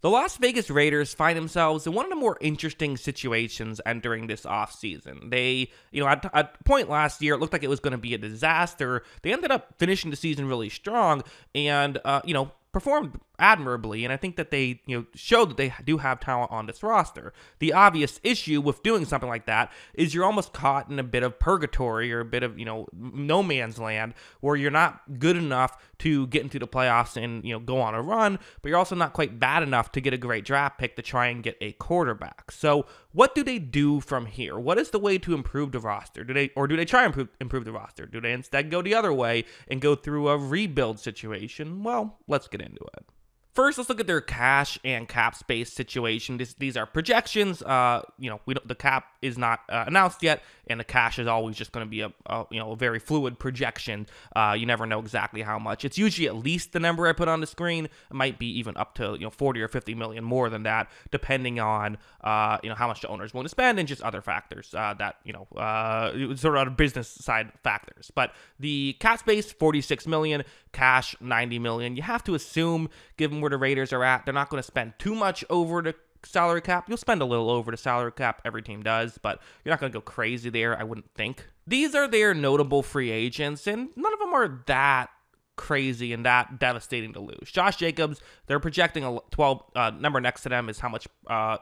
The Las Vegas Raiders find themselves in one of the more interesting situations entering this offseason. They, at a point last year, it looked like it was going to be a disaster. They ended up finishing the season really strong and, performed admirably, and I think that they, showed that they do have talent on this roster. The obvious issue with doing something like that is you're almost caught in a bit of purgatory or a bit of, no man's land where you're not good enough to get into the playoffs and, go on a run, but you're also not quite bad enough to get a great draft pick to try and get a quarterback. So what do they do from here? What is the way to improve the roster? Do they try and improve the roster? Do they instead go the other way and go through a rebuild situation? Well, let's get into it. First, let's look at their cash and cap space situation. These are projections. The cap is not announced yet, and the cash is always just going to be a very fluid projection. You never know exactly how much. It's usually at least the number I put on the screen. It might be even up to 40 or 50 million more than that, depending on how much the owner is willing to spend and just other factors that sort of other business side factors. But the cap space 46 million, cash 90 million. You have to assume, given where the Raiders are at, they're not going to spend too much over the salary cap. You'll spend a little over the salary cap. Every team does, but you're not going to go crazy there, I wouldn't think. These are their notable free agents, and none of them are that crazy and that devastating to lose. Josh Jacobs, they're projecting a 12 number next to them is how much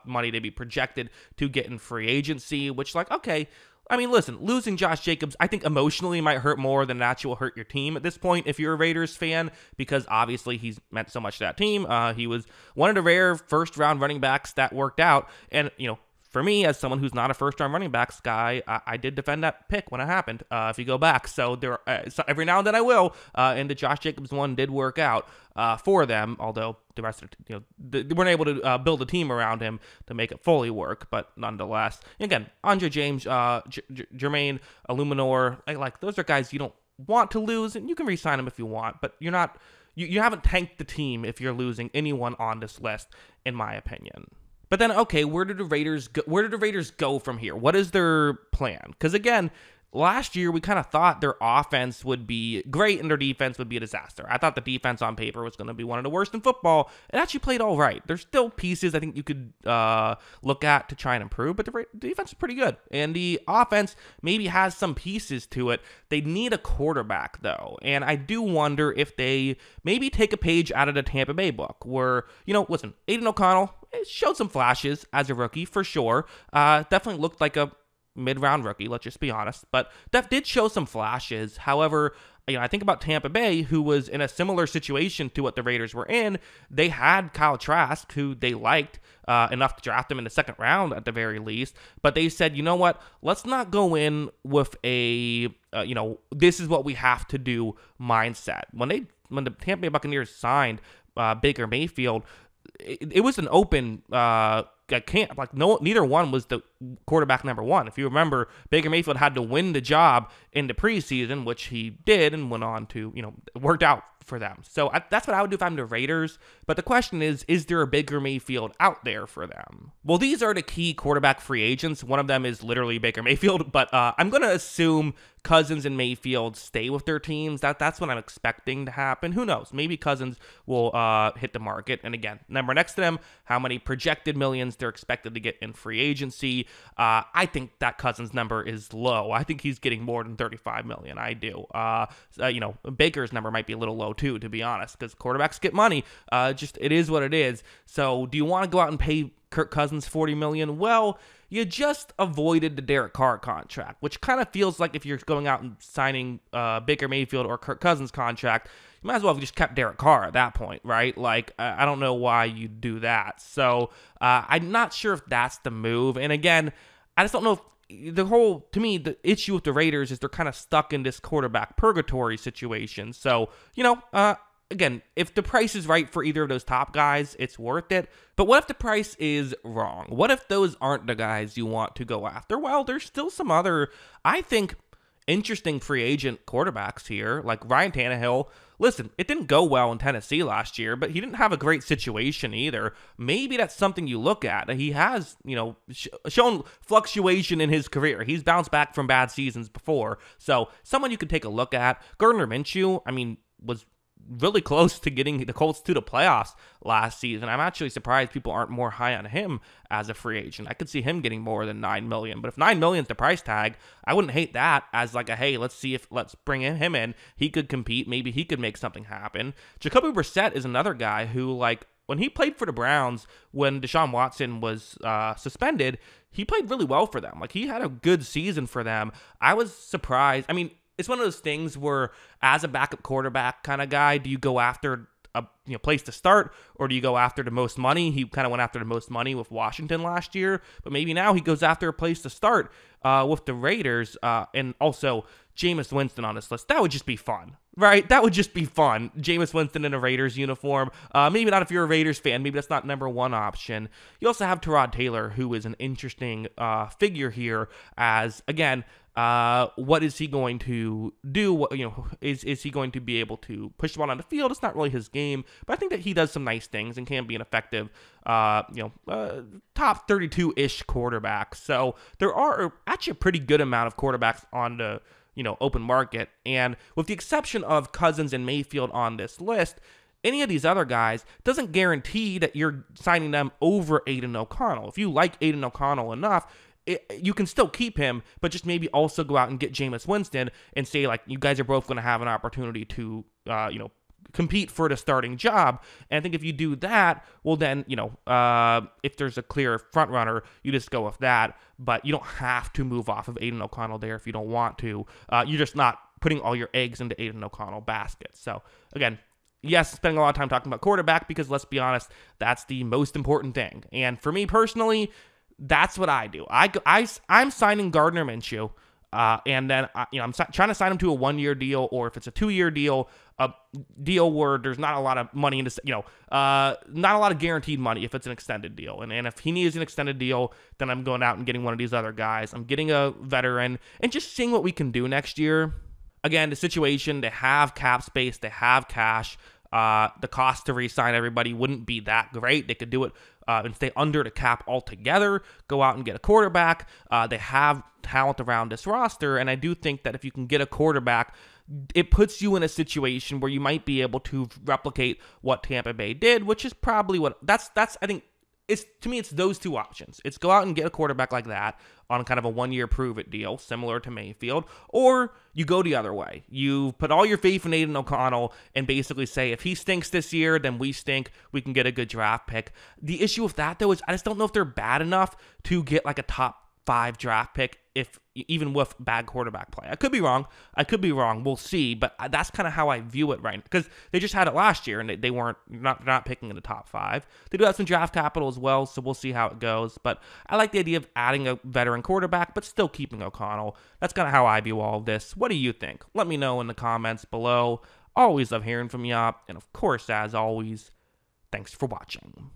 money they'd be projected to get in free agency, which, okay, I mean, listen, losing Josh Jacobs, I think emotionally might hurt more than it actually will hurt your team at this point if you're a Raiders fan, because obviously he's meant so much to that team. He was one of the rare first-round running backs that worked out, and, for me, as someone who's not a first-round running backs guy, I did defend that pick when it happened, if you go back. So every now and then I will, and the Josh Jacobs one did work out for them, although the rest of they weren't able to build a team around him to make it fully work, but nonetheless. Again, Andre James, Jermaine Illuminor, those are guys you don't want to lose, and you can re-sign them if you want, but you're not, you haven't tanked the team if you're losing anyone on this list, in my opinion. But then, okay, where do the Raiders go from here? What is their plan? Because again, last year we kind of thought their offense would be great and their defense would be a disaster. I thought the defense on paper was going to be one of the worst in football. It actually played all right. There's still pieces I think you could look at to try and improve, but the defense is pretty good. And the offense maybe has some pieces to it. They need a quarterback, though. And I do wonder if they maybe take a page out of the Tampa Bay book where, listen, Aiden O'Connell showed some flashes as a rookie, for sure. Definitely looked like a mid-round rookie, let's just be honest, but that did show some flashes. However, I think about Tampa Bay, who was in a similar situation to what the Raiders were in. They had Kyle Trask, who they liked enough to draft him in the second round at the very least, but they said, you know what, let's not go in with a, this is what we have to do mindset. When the Tampa Bay Buccaneers signed Baker Mayfield, it was an open neither one was the quarterback number one. If you remember, Baker Mayfield had to win the job in the preseason, which he did and went on to, worked out for them. So that's what I would do if I'm the Raiders. But the question is there a Baker Mayfield out there for them? Well, these are the key quarterback free agents. One of them is literally Baker Mayfield, but I'm going to assume Cousins and Mayfield stay with their teams. That's what I'm expecting to happen. Who knows? Maybe Cousins will hit the market. And again, number next to them, how many projected millions they're expected to get in free agency. I think that Cousins number is low. I think he's getting more than 35 million. I do. Baker's number might be a little low too, to be honest, because quarterbacks get money. It is what it is. So do you want to go out and pay Kirk Cousins $40 million? Well, you just avoided the Derek Carr contract, which kind of feels like if you're going out and signing Baker Mayfield or Kirk Cousins contract, you might as well have just kept Derek Carr at that point, right? I don't know why you do that. So I'm not sure if that's the move. And again, I just don't know if to me, the issue with the Raiders is they're kind of stuck in this quarterback purgatory situation. So, again, if the price is right for either of those top guys, it's worth it. But what if the price is wrong? What if those aren't the guys you want to go after? Well, there's still some other, I think, interesting free agent quarterbacks here, like Ryan Tannehill. Listen, it didn't go well in Tennessee last year, but he didn't have a great situation either. Maybe that's something you look at. He has, shown fluctuation in his career. He's bounced back from bad seasons before. So someone you could take a look at. Gardner Minshew, was really close to getting the Colts to the playoffs last season. I'm actually surprised people aren't more high on him as a free agent. I could see him getting more than $9 million, but if $9 million is the price tag, I wouldn't hate that as like a, hey, let's bring him in. He could compete. Maybe he could make something happen. Jacoby Brissett is another guy who, like, when he played for the Browns, when Deshaun Watson was suspended, he played really well for them. Like, he had a good season for them. I was surprised. I mean, it's one of those things where, as a backup quarterback kind of guy, do you go after a place to start, or do you go after the most money? He kind of went after the most money with Washington last year, but maybe now he goes after a place to start with the Raiders, and also Jameis Winston on this list. That would just be fun, right? That would just be fun. Jameis Winston in a Raiders uniform. Maybe not if you're a Raiders fan. Maybe that's not number one option. You also have Tyrod Taylor, who is an interesting figure here as, again, what is he going to do? What, is he going to be able to push the ball on the field? It's not really his game, but I think that he does some nice things and can be an effective, top 32-ish quarterback. So there are actually a pretty good amount of quarterbacks on the, open market. And with the exception of Cousins and Mayfield on this list, any of these other guys doesn't guarantee that you're signing them over Aiden O'Connell. If you like Aiden O'Connell enough, you can still keep him, but just maybe also go out and get Jameis Winston and say, like, you guys are both going to have an opportunity to, compete for the starting job. And I think if you do that, well, then, if there's a clear front runner, you just go with that. But you don't have to move off of Aiden O'Connell there if you don't want to. You're just not putting all your eggs into Aiden O'Connell baskets. So, again, yes, spending a lot of time talking about quarterback because, let's be honest, that's the most important thing. And for me personally, that's what I do. I'm signing Gardner Minshew, and then I'm trying to sign him to a 1-year deal, or if it's a 2-year deal, a deal where there's not a lot of money into, not a lot of guaranteed money if it's an extended deal. And if he needs an extended deal, then I'm going out and getting one of these other guys. I'm getting a veteran and just seeing what we can do next year. Again, the situation, they have cap space, they have cash. The cost to re-sign everybody wouldn't be that great. They could do it and stay under the cap altogether, go out and get a quarterback. They have talent around this roster, and I do think that if you can get a quarterback, it puts you in a situation where you might be able to replicate what Tampa Bay did, which is probably what that's I think to me it's those two options. It's go out and get a quarterback like that on kind of a 1-year prove-it deal, similar to Mayfield, or you go the other way. You put all your faith in Aiden O'Connell and basically say, if he stinks this year, then we stink. We can get a good draft pick. The issue with that, though, is I just don't know if they're bad enough to get like a top 5 draft pick, if even with bad quarterback play. I could be wrong. We'll see. But that's kind of how I view it, right? Because they just had it last year, and they weren't not picking in the top 5. They do have some draft capital as well, so we'll see how it goes. But I like the idea of adding a veteran quarterback, but still keeping O'Connell. That's kind of how I view all of this. What do you think? Let me know in the comments below. Always love hearing from you. And of course, as always, thanks for watching.